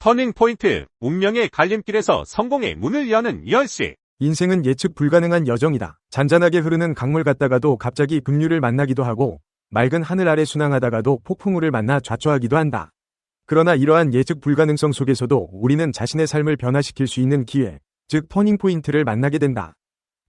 터닝포인트, 운명의 갈림길에서 성공의 문을 여는 열쇠. 인생은 예측 불가능한 여정이다. 잔잔하게 흐르는 강물 갔다가도 갑자기 급류를 만나기도 하고 맑은 하늘 아래 순항하다가도 폭풍우를 만나 좌초하기도 한다. 그러나 이러한 예측 불가능성 속에서도 우리는 자신의 삶을 변화시킬 수 있는 기회, 즉 터닝포인트를 만나게 된다.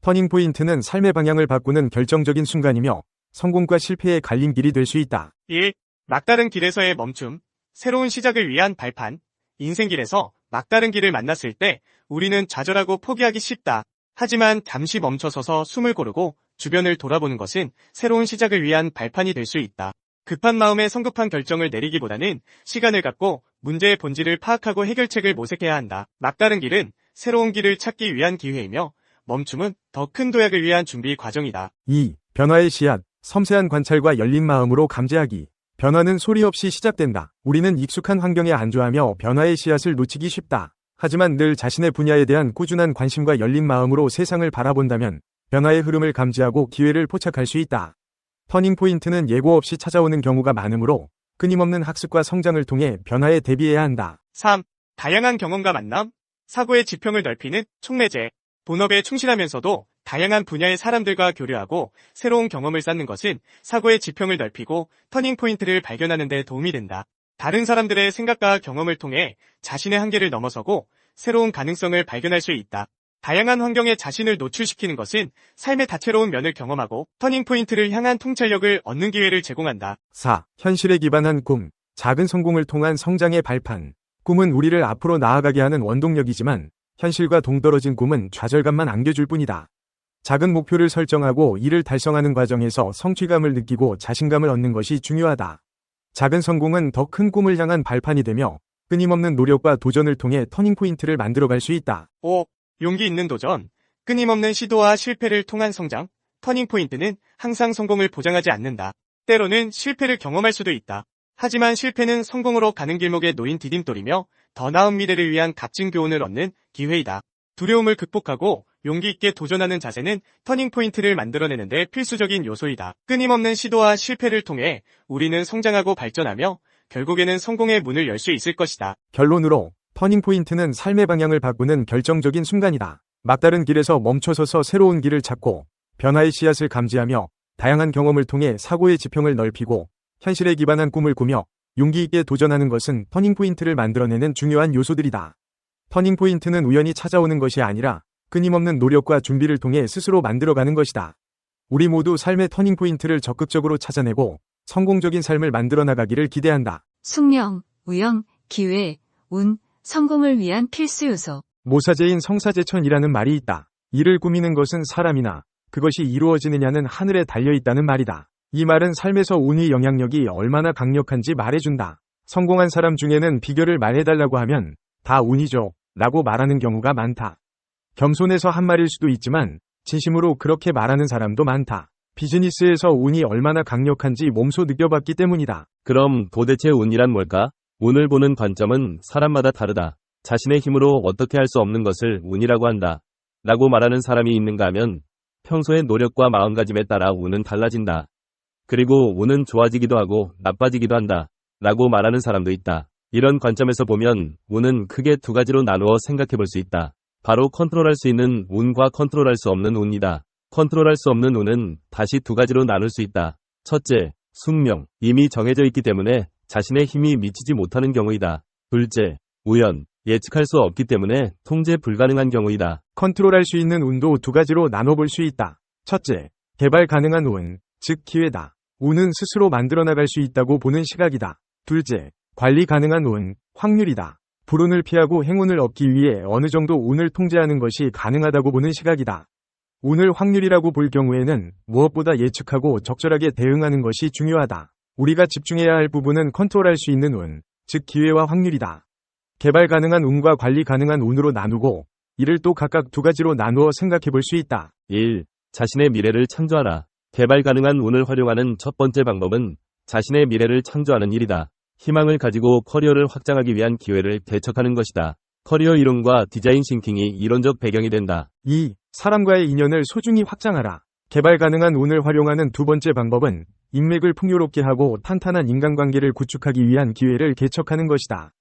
터닝포인트는 삶의 방향을 바꾸는 결정적인 순간이며 성공과 실패의 갈림길이 될 수 있다. 1. 막다른 길에서의 멈춤, 새로운 시작을 위한 발판. 인생길에서 막다른 길을 만났을 때 우리는 좌절하고 포기하기 쉽다. 하지만 잠시 멈춰서서 숨을 고르고 주변을 돌아보는 것은 새로운 시작을 위한 발판이 될 수 있다. 급한 마음에 성급한 결정을 내리기보다는 시간을 갖고 문제의 본질을 파악하고 해결책을 모색해야 한다. 막다른 길은 새로운 길을 찾기 위한 기회이며 멈춤은 더 큰 도약을 위한 준비 과정이다. 2. 변화의 씨앗, 섬세한 관찰과 열린 마음으로 감지하기. 변화는 소리 없이 시작된다. 우리는 익숙한 환경에 안주하며 변화의 씨앗을 놓치기 쉽다. 하지만 늘 자신의 분야에 대한 꾸준한 관심과 열린 마음으로 세상을 바라본다면 변화의 흐름을 감지하고 기회를 포착할 수 있다. 터닝포인트는 예고 없이 찾아오는 경우가 많으므로 끊임없는 학습과 성장을 통해 변화에 대비해야 한다. 3. 다양한 경험과 만남, 사고의 지평을 넓히는 촉매제. 본업에 충실하면서도 다양한 분야의 사람들과 교류하고 새로운 경험을 쌓는 것은 사고의 지평을 넓히고 터닝포인트를 발견하는 데 도움이 된다. 다른 사람들의 생각과 경험을 통해 자신의 한계를 넘어서고 새로운 가능성을 발견할 수 있다. 다양한 환경에 자신을 노출시키는 것은 삶의 다채로운 면을 경험하고 터닝포인트를 향한 통찰력을 얻는 기회를 제공한다. 4. 현실에 기반한 꿈, 작은 성공을 통한 성장의 발판. 꿈은 우리를 앞으로 나아가게 하는 원동력이지만 현실과 동떨어진 꿈은 좌절감만 안겨줄 뿐이다. 작은 목표를 설정하고 이를 달성하는 과정에서 성취감을 느끼고 자신감을 얻는 것이 중요하다. 작은 성공은 더 큰 꿈을 향한 발판이 되며 끊임없는 노력과 도전을 통해 터닝포인트를 만들어갈 수 있다. 5. 용기 있는 도전, 끊임없는 시도와 실패를 통한 성장. 터닝포인트는 항상 성공을 보장하지 않는다. 때로는 실패를 경험할 수도 있다. 하지만 실패는 성공으로 가는 길목에 놓인 디딤돌이며 더 나은 미래를 위한 값진 교훈을 얻는 기회이다. 두려움을 극복하고 용기 있게 도전하는 자세는 터닝포인트를 만들어내는 데 필수적인 요소이다. 끊임없는 시도와 실패를 통해 우리는 성장하고 발전하며 결국에는 성공의 문을 열 수 있을 것이다. 결론으로 터닝포인트는 삶의 방향을 바꾸는 결정적인 순간이다. 막다른 길에서 멈춰서서 새로운 길을 찾고 변화의 씨앗을 감지하며 다양한 경험을 통해 사고의 지평을 넓히고 현실에 기반한 꿈을 꾸며 용기 있게 도전하는 것은 터닝포인트를 만들어내는 중요한 요소들이다. 터닝포인트는 우연히 찾아오는 것이 아니라 끊임없는 노력과 준비를 통해 스스로 만들어가는 것이다. 우리 모두 삶의 터닝포인트를 적극적으로 찾아내고 성공적인 삶을 만들어 나가기를 기대한다. 숙명, 우영, 기회, 운, 성공을 위한 필수 요소. 모사제인 성사제천이라는 말이 있다. 일을 꾸미는 것은 사람이나 그것이 이루어지느냐는 하늘에 달려있다는 말이다. 이 말은 삶에서 운의 영향력이 얼마나 강력한지 말해준다. 성공한 사람 중에는 비결을 말해달라고 하면 다 운이죠 라고 말하는 경우가 많다. 겸손해서 한 말일 수도 있지만 진심으로 그렇게 말하는 사람도 많다. 비즈니스에서 운이 얼마나 강력한지 몸소 느껴봤기 때문이다. 그럼 도대체 운이란 뭘까? 운을 보는 관점은 사람마다 다르다. 자신의 힘으로 어떻게 할 수 없는 것을 운이라고 한다. 라고 말하는 사람이 있는가 하면 평소의 노력과 마음가짐에 따라 운은 달라진다. 그리고 운은 좋아지기도 하고 나빠지기도 한다. 라고 말하는 사람도 있다. 이런 관점에서 보면 운은 크게 두 가지로 나누어 생각해 볼 수 있다. 바로 컨트롤할 수 있는 운과 컨트롤할 수 없는 운이다. 컨트롤할 수 없는 운은 다시 두 가지로 나눌 수 있다. 첫째, 숙명, 이미 정해져 있기 때문에 자신의 힘이 미치지 못하는 경우이다. 둘째, 우연, 예측할 수 없기 때문에 통제 불가능한 경우이다. 컨트롤할 수 있는 운도 두 가지로 나눠볼 수 있다. 첫째, 개발 가능한 운, 즉 기회다. 운은 스스로 만들어 나갈 수 있다고 보는 시각이다. 둘째, 관리 가능한 운, 확률이다. 불운을 피하고 행운을 얻기 위해 어느 정도 운을 통제하는 것이 가능하다고 보는 시각이다. 운을 확률이라고 볼 경우에는 무엇보다 예측하고 적절하게 대응하는 것이 중요하다. 우리가 집중해야 할 부분은 컨트롤할 수 있는 운, 즉 기회와 확률이다. 개발 가능한 운과 관리 가능한 운으로 나누고 이를 또 각각 두 가지로 나누어 생각해 볼 수 있다. 1. 자신의 미래를 창조하라. 개발 가능한 운을 활용하는 첫 번째 방법은 자신의 미래를 창조하는 일이다. 희망을 가지고 커리어를 확장하기 위한 기회를 개척하는 것이다. 커리어 이론과 디자인 싱킹이 이론적 배경이 된다. 2. 사람과의 인연을 소중히 확장하라. 개발 가능한 운을 활용하는 두 번째 방법은 인맥을 풍요롭게 하고 탄탄한 인간관계를 구축하기 위한 기회를 개척하는 것이다.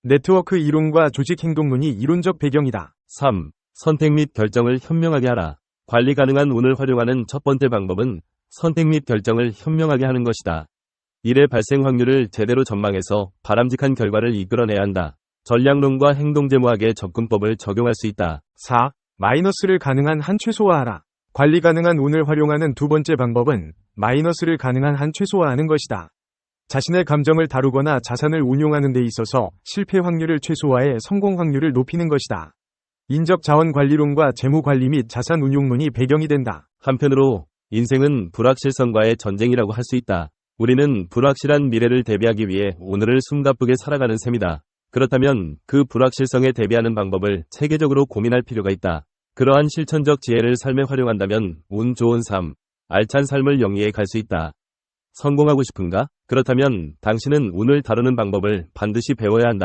네트워크 이론과 조직 행동론이 이론적 배경이다. 3. 선택 및 결정을 현명하게 하라. 관리 가능한 운을 활용하는 첫 번째 방법은 선택 및 결정을 현명하게 하는 것이다. 일의 발생 확률을 제대로 전망해서 바람직한 결과를 이끌어내야 한다. 전략론과 행동제모학의 접근법을 적용할 수 있다. 4. 마이너스를 가능한 한 최소화하라. 관리 가능한 운을 활용하는 두 번째 방법은 마이너스를 가능한 한 최소화하는 것이다. 자신의 감정을 다루거나 자산을 운용하는 데 있어서 실패 확률을 최소화해 성공 확률을 높이는 것이다. 인적 자원 관리론과 재무 관리 및 자산 운용론이 배경이 된다. 한편으로 인생은 불확실성과의 전쟁이라고 할 수 있다. 우리는 불확실한 미래를 대비하기 위해 오늘을 숨가쁘게 살아가는 셈이다. 그렇다면 그 불확실성에 대비하는 방법을 체계적으로 고민할 필요가 있다. 그러한 실천적 지혜를 삶에 활용한다면 운 좋은 삶, 알찬 삶을 영위해 갈 수 있다. 성공하고 싶은가? 그렇다면 당신은 운을 다루는 방법을 반드시 배워야 한다.